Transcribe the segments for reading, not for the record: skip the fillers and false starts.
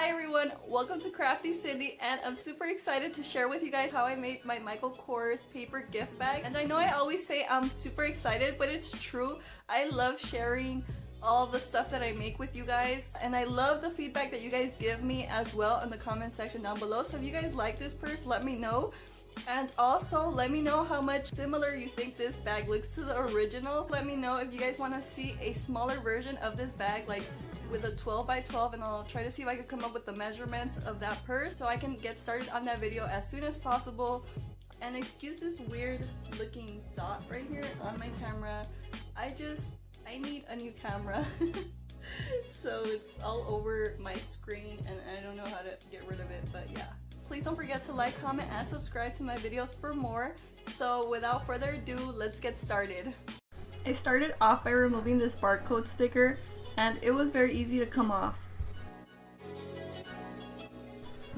Hi everyone, welcome to Crafty Cindy, and I'm super excited to share with you guys how I made my Michael Kors paper gift bag. And I know I always say I'm super excited, but it's true. I love sharing all the stuff that I make with you guys, and I love the feedback that you guys give me as well in the comment section down below. So if you guys like this purse, let me know. And also let me know how much similar you think this bag looks to the original. Let me know if you guys want to see a smaller version of this bag, like with a 12 by 12, and I'll try to see if I can come up with the measurements of that purse so I can get started on that video as soon as possible. And excuse this weird looking dot right here on my camera. I need a new camera. So it's all over my screen and I don't know how to get rid of it, but yeah. Please don't forget to like, comment, and subscribe to my videos for more. So without further ado, let's get started. I started off by removing this barcode sticker, and it was very easy to come off.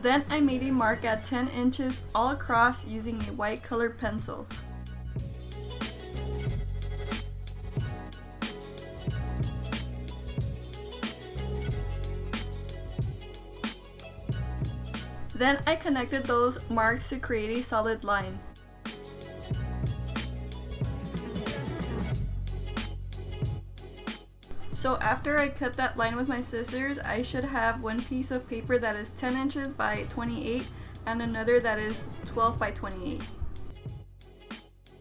Then I made a mark at 10 inches all across using a white colored pencil. Then I connected those marks to create a solid line. So after I cut that line with my scissors, I should have one piece of paper that is 10 inches by 28 and another that is 12 by 28.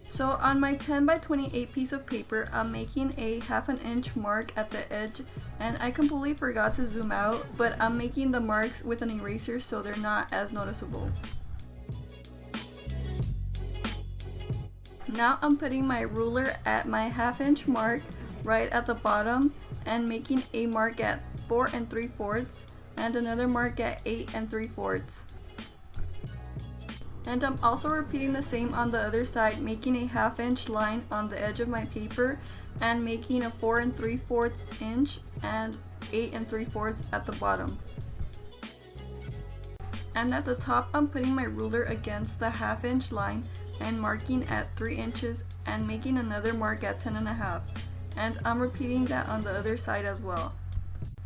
So on my 10 by 28 piece of paper, I'm making a ½ inch mark at the edge, and I completely forgot to zoom out, but I'm making the marks with an eraser so they're not as noticeable. Now I'm putting my ruler at my ½ inch mark right at the bottom and making a mark at 4 3/4 and another mark at 8 3/4. And I'm also repeating the same on the other side, making a ½ inch line on the edge of my paper and making a 4 3/4 inch and 8 3/4 at the bottom. And at the top, I'm putting my ruler against the ½ inch line and marking at 3 inches and making another mark at 10 1/2. And I'm repeating that on the other side as well.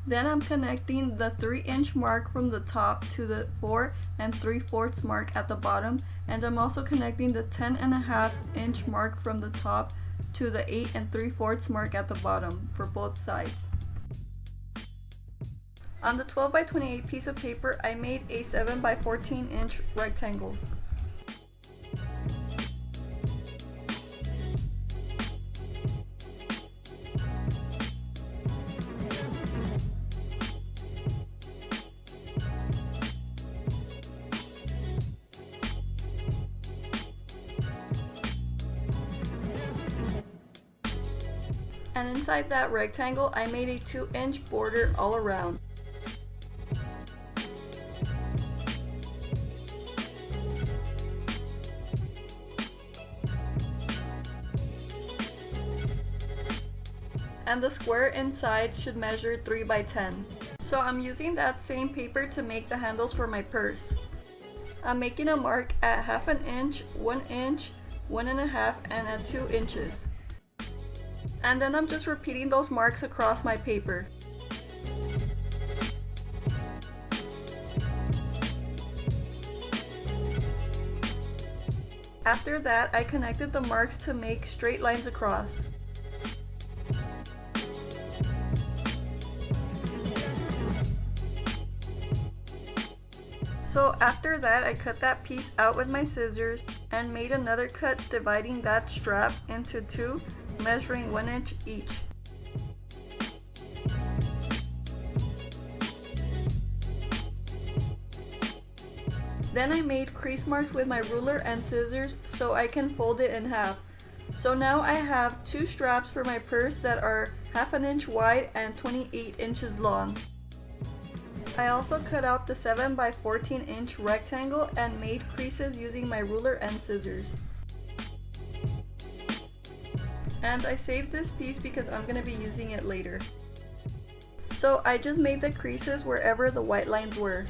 Then I'm connecting the 3 inch mark from the top to the 4 3/4 mark at the bottom, and I'm also connecting the 10 1/2 inch mark from the top to the 8 3/4 mark at the bottom for both sides. On the 12 by 28 piece of paper, I made a 7 by 14 inch rectangle. And inside that rectangle, I made a 2 inch border all around. And the square inside should measure 3 by 10. So I'm using that same paper to make the handles for my purse. I'm making a mark at ½ inch, 1 inch, 1 1/2, and at 2 inches. And then I'm just repeating those marks across my paper. After that, I connected the marks to make straight lines across. So after that, I cut that piece out with my scissors and made another cut dividing that strap into 2, measuring 1 inch each. Then I made crease marks with my ruler and scissors so I can fold it in half. So now I have 2 straps for my purse that are ½ inch wide and 28 inches long. I also cut out the 7 by 14 inch rectangle and made creases using my ruler and scissors. And I saved this piece because I'm going to be using it later. So I just made the creases wherever the white lines were.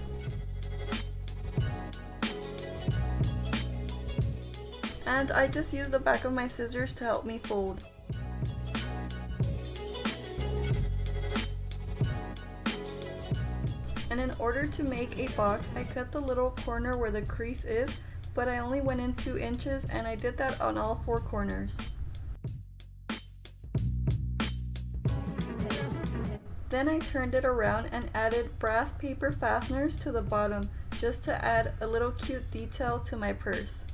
And I just used the back of my scissors to help me fold. And in order to make a box, I cut the little corner where the crease is, but I only went in 2 inches and I did that on all 4 corners. Then I turned it around and added brass paper fasteners to the bottom just to add a little cute detail to my purse.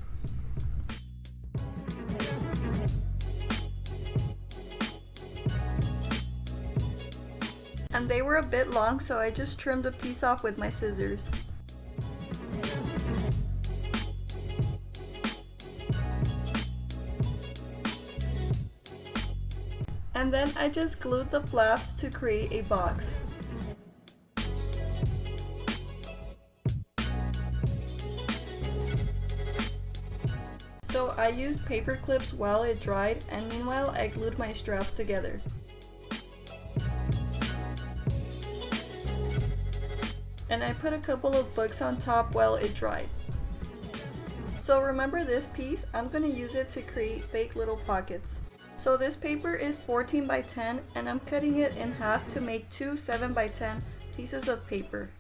And they were a bit long, so I just trimmed a piece off with my scissors. And then I just glued the flaps to create a box. So I used paper clips while it dried, and meanwhile I glued my straps together. And I put a couple of books on top while it dried. So remember this piece, I'm going to use it to create fake little pockets. So this paper is 14 by 10 and I'm cutting it in half to make 2 7 by 10 pieces of paper.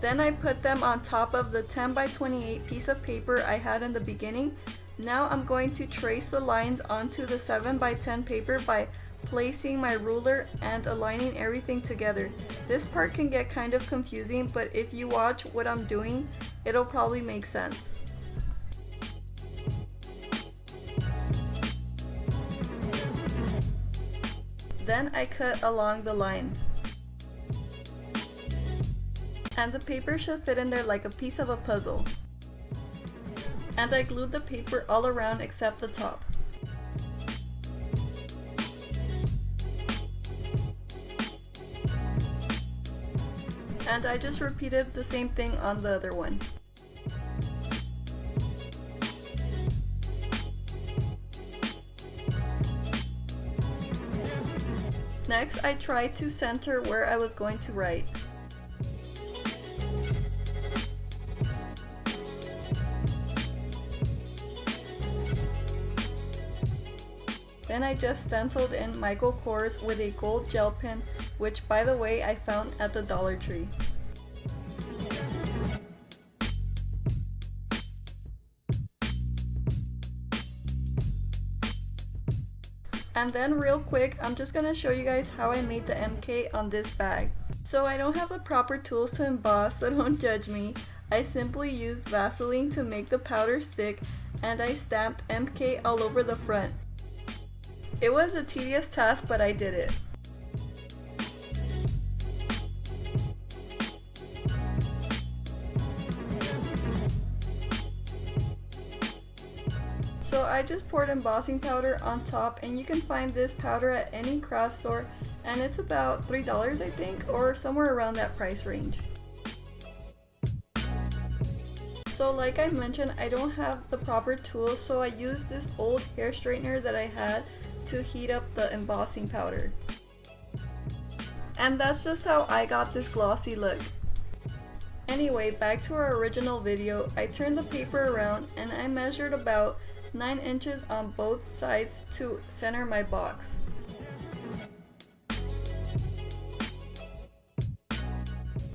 Then I put them on top of the 10 by 28 piece of paper I had in the beginning. Now I'm going to trace the lines onto the 7 by 10 paper by placing my ruler and aligning everything together. This part can get kind of confusing, but if you watch what I'm doing, it'll probably make sense. Then I cut along the lines. And the paper should fit in there like a piece of a puzzle. And I glued the paper all around except the top. And I just repeated the same thing on the other one. Next, I tried to center where I was going to write. Then I just stenciled in Michael Kors with a gold gel pen, which by the way I found at the Dollar Tree. And then real quick, I'm just gonna show you guys how I made the MK on this bag. So I don't have the proper tools to emboss, so don't judge me. I simply used Vaseline to make the powder stick and I stamped MK all over the front. It was a tedious task, but I did it. So I just poured embossing powder on top, and you can find this powder at any craft store, and it's about $3 I think, or somewhere around that price range. So like I mentioned, I don't have the proper tools, so I used this old hair straightener that I had to heat up the embossing powder. And that's just how I got this glossy look. Anyway, back to our original video, I turned the paper around and I measured about 9 inches on both sides to center my box.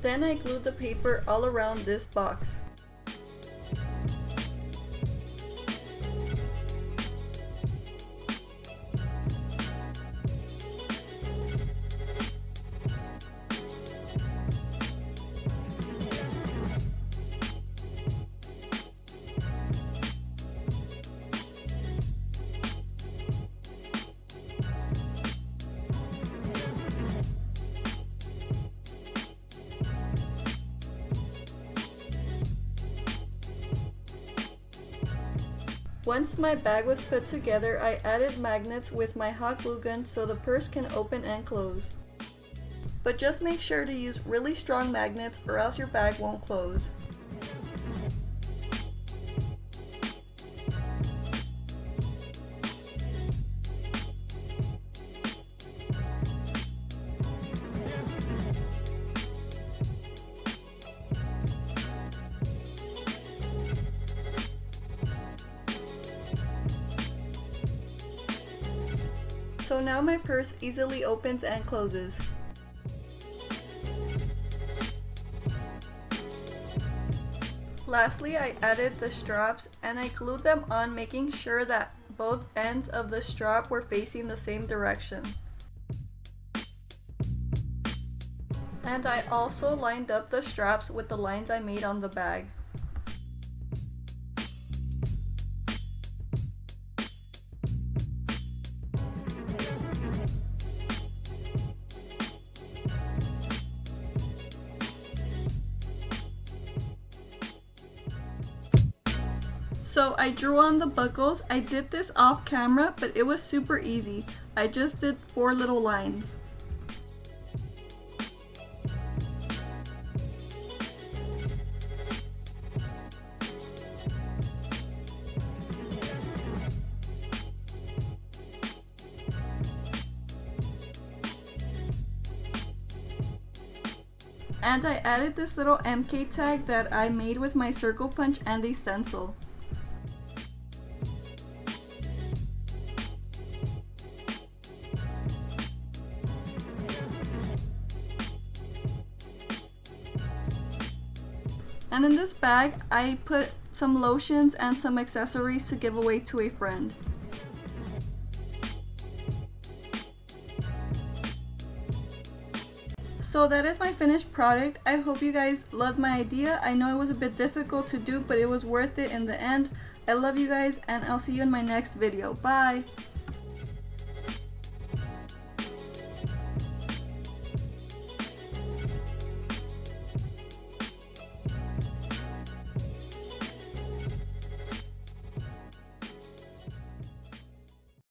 Then I glued the paper all around this box. Once my bag was put together, I added magnets with my hot glue gun so the purse can open and close. But just make sure to use really strong magnets or else your bag won't close. So now my purse easily opens and closes. Lastly, I added the straps and I glued them on, making sure that both ends of the strap were facing the same direction. And I also lined up the straps with the lines I made on the bag. So I drew on the buckles. I did this off camera, but it was super easy. I just did 4 little lines. And I added this little MK tag that I made with my circle punch and a stencil. And in this bag, I put some lotions and some accessories to give away to a friend. So that is my finished product. I hope you guys loved my idea. I know it was a bit difficult to do, but it was worth it in the end. I love you guys, and I'll see you in my next video. Bye!